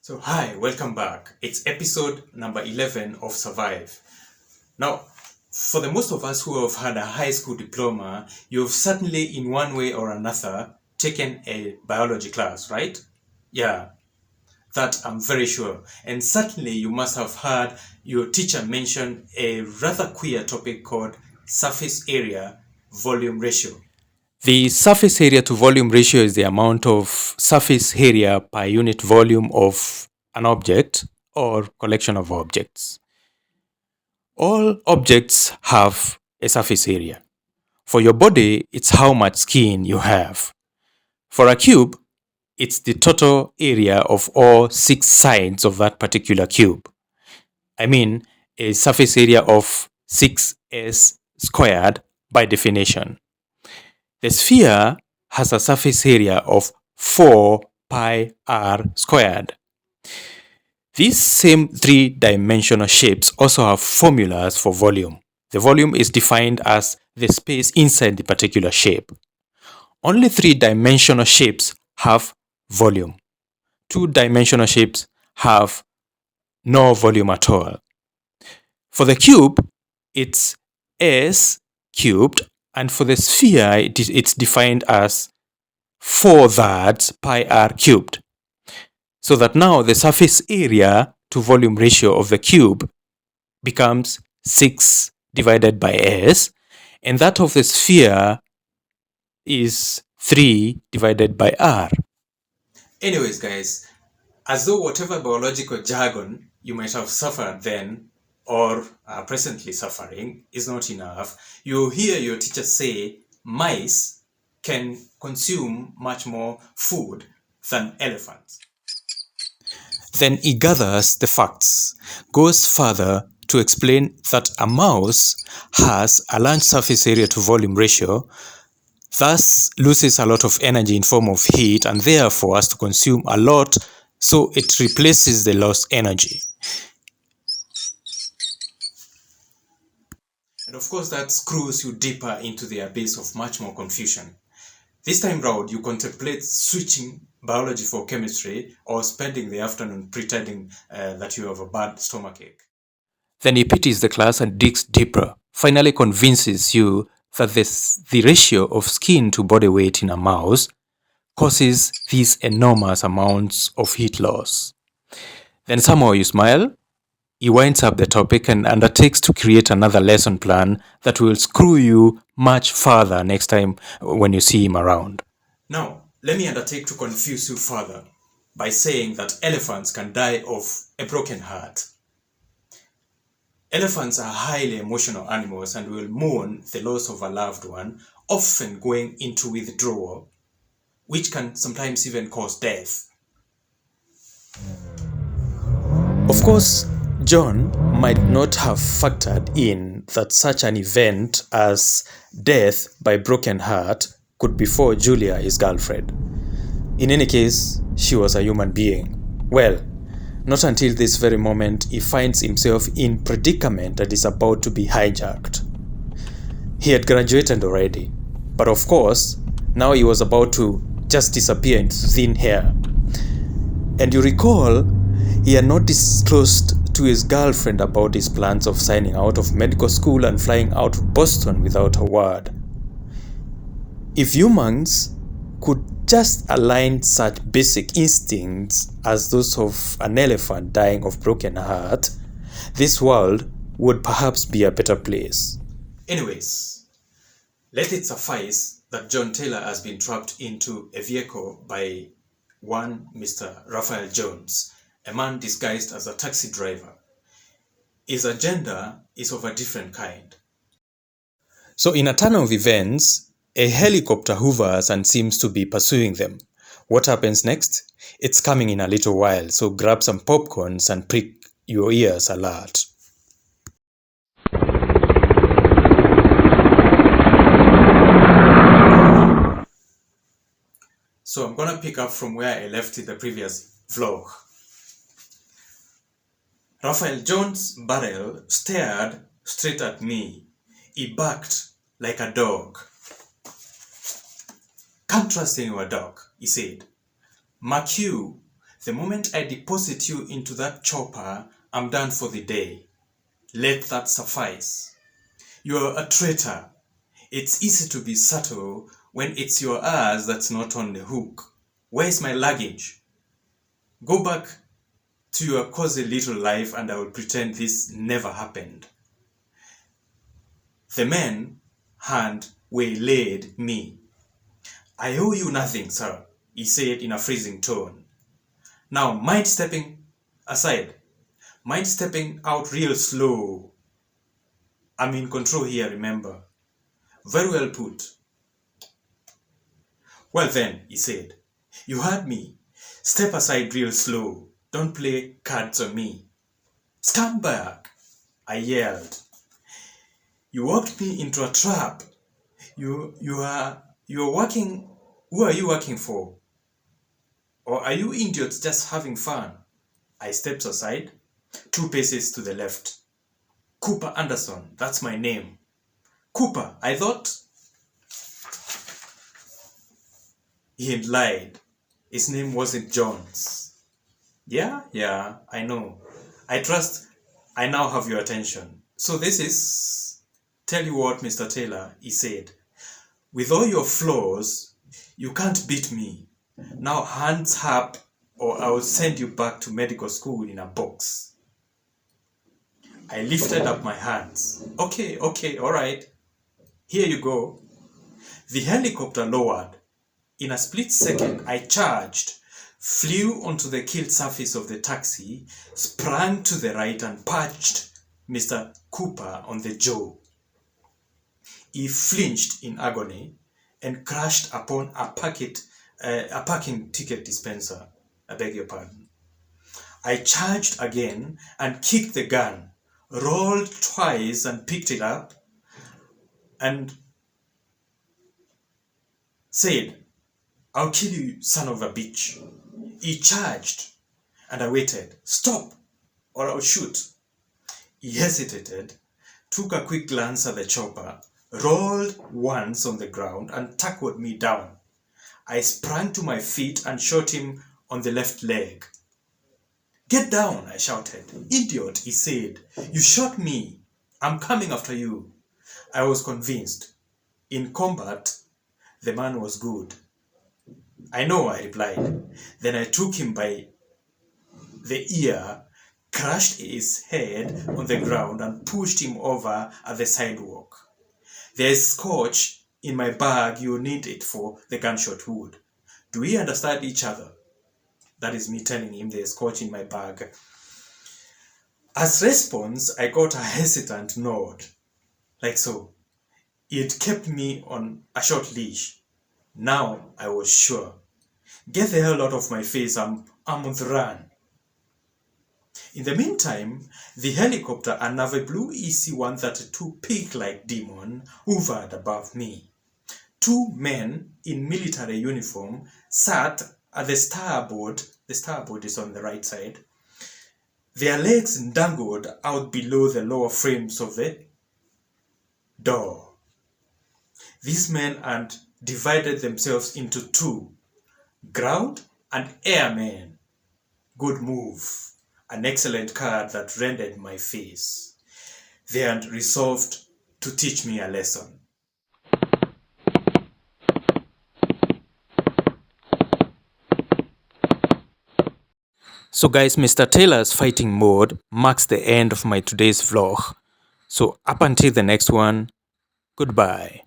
So hi, welcome back. It's episode number 11 of Survive. Now, for the most of us who have had a high school diploma, you've certainly in one way or another taken a biology class, right? Yeah, that I'm very sure. And certainly you must have heard your teacher mention a rather queer topic called surface area volume ratio. The surface area to volume ratio is the amount of surface area per unit volume of an object or collection of objects. All objects have a surface area. For your body, it's how much skin you have. For a cube, it's the total area of all 6 sides of that particular cube. I mean, a surface area of 6s squared by definition. The sphere has a surface area of 4 pi r squared. These same three-dimensional shapes also have formulas for volume. The volume is defined as the space inside the particular shape. Only three-dimensional shapes have volume. Two-dimensional shapes have no volume at all. For the cube, it's s cubed, and for the sphere, it's defined as 4/3 pi r cubed. So that now the surface area to volume ratio of the cube becomes 6 divided by s, and that of the sphere is 3 divided by r. Anyways, guys, as though whatever biological jargon you might have suffered then or are presently suffering is not enough, you hear your teacher say mice can consume much more food than elephants. Then he gathers the facts, goes further to explain that a mouse has a large surface area to volume ratio, thus loses a lot of energy in form of heat and therefore has to consume a lot, so it replaces the lost energy. And of course that screws you deeper into the abyss of much more confusion. This time round, you contemplate switching biology for chemistry or spending the afternoon pretending that you have a bad stomachache. Then he pities the class and digs deeper, finally convinces you that the ratio of skin to body weight in a mouse causes these enormous amounts of heat loss. Then somehow you smile, he winds up the topic and undertakes to create another lesson plan that will screw you much further next time when you see him around. Now, let me undertake to confuse you further by saying that elephants can die of a broken heart. Elephants are highly emotional animals and will mourn the loss of a loved one, often going into withdrawal, which can sometimes even cause death. Of course, John might not have factored in that such an event as death by broken heart could befall Julia, his girlfriend. In any case, she was a human being. Well, not until this very moment he finds himself in predicament that is about to be hijacked. He had graduated already, but of course, now he was about to just disappear into thin air. And you recall, he had not disclosed to his girlfriend about his plans of signing out of medical school and flying out of Boston without a word. If humans could just align such basic instincts as those of an elephant dying of broken heart, this world would perhaps be a better place. Anyways, let it suffice that John Taylor has been trapped into a vehicle by one Mr. Raphael Jones, a man disguised as a taxi driver. His agenda is of a different kind. So in a turn of events, a helicopter hovers and seems to be pursuing them. What happens next? It's coming in a little while, so grab some popcorns and prick your ears alert. So I'm gonna pick up from where I left in the previous vlog. Raphael Jones' barrel stared straight at me. He barked like a dog. "Can't trust any dog," he said. "Mark you, The moment I deposit you into that chopper, I'm done for the day. Let that suffice. You're a traitor. It's easy to be subtle when it's your ass that's not on the hook. Where's my luggage? Go back to your cozy little life and I will pretend this never happened. The man hand waylaid me. I owe you nothing, sir, he said in a freezing tone. Now mind stepping aside. Mind stepping out real slow. I'm in control here, remember. Very well put. Well then, he said, you heard me. Step aside real slow. Don't play cards on me. Stand back, I yelled. You walked me into a trap. You're working. Who are you working for? Or are you idiots just having fun? I stepped aside, 2 paces to the left. Cooper Anderson, that's my name. Cooper, I thought. He had lied. His name wasn't Jones. Yeah, I know. I trust I now have your attention. So this is, tell you what, Mr. Taylor, he said. With all your flaws, you can't beat me. Now hands up or I will send you back to medical school in a box. I lifted up my hands. Okay, all right. Here you go. The helicopter lowered. In a split second, I charged, flew onto the keeled surface of the taxi, sprang to the right and punched Mr. Cooper on the jaw. He flinched in agony and crashed upon a parking ticket dispenser. I beg your pardon. I charged again and kicked the gun, rolled twice and picked it up and said, I'll kill you, son of a bitch. He charged and I waited. Stop or I'll shoot. He hesitated, took a quick glance at the chopper, rolled once on the ground and tackled me down. I sprang to my feet and shot him on the left leg. Get down, I shouted. Idiot, he said. You shot me. I'm coming after you. I was convinced. In combat, the man was good. I know, I replied. Then I took him by the ear, crushed his head on the ground and pushed him over at the sidewalk. There's scotch in my bag, you need it for the gunshot wound. Do we understand each other? That is me telling him there's scotch in my bag. As response, I got a hesitant nod, like so. It kept me on a short leash. Now I was sure. Get the hell out of my face, I'm on the run. In the meantime, the helicopter, a navy blue EC-132 pig-like demon, hovered above me. 2 men in military uniform sat at the starboard is on the right side. Their legs dangled out below the lower frames of the door. These men had divided themselves into 2, ground and airmen. Good move. An excellent card that rendered my face. They had resolved to teach me a lesson. So guys, Mr. Taylor's fighting mode marks the end of my today's vlog. So up until the next one, goodbye.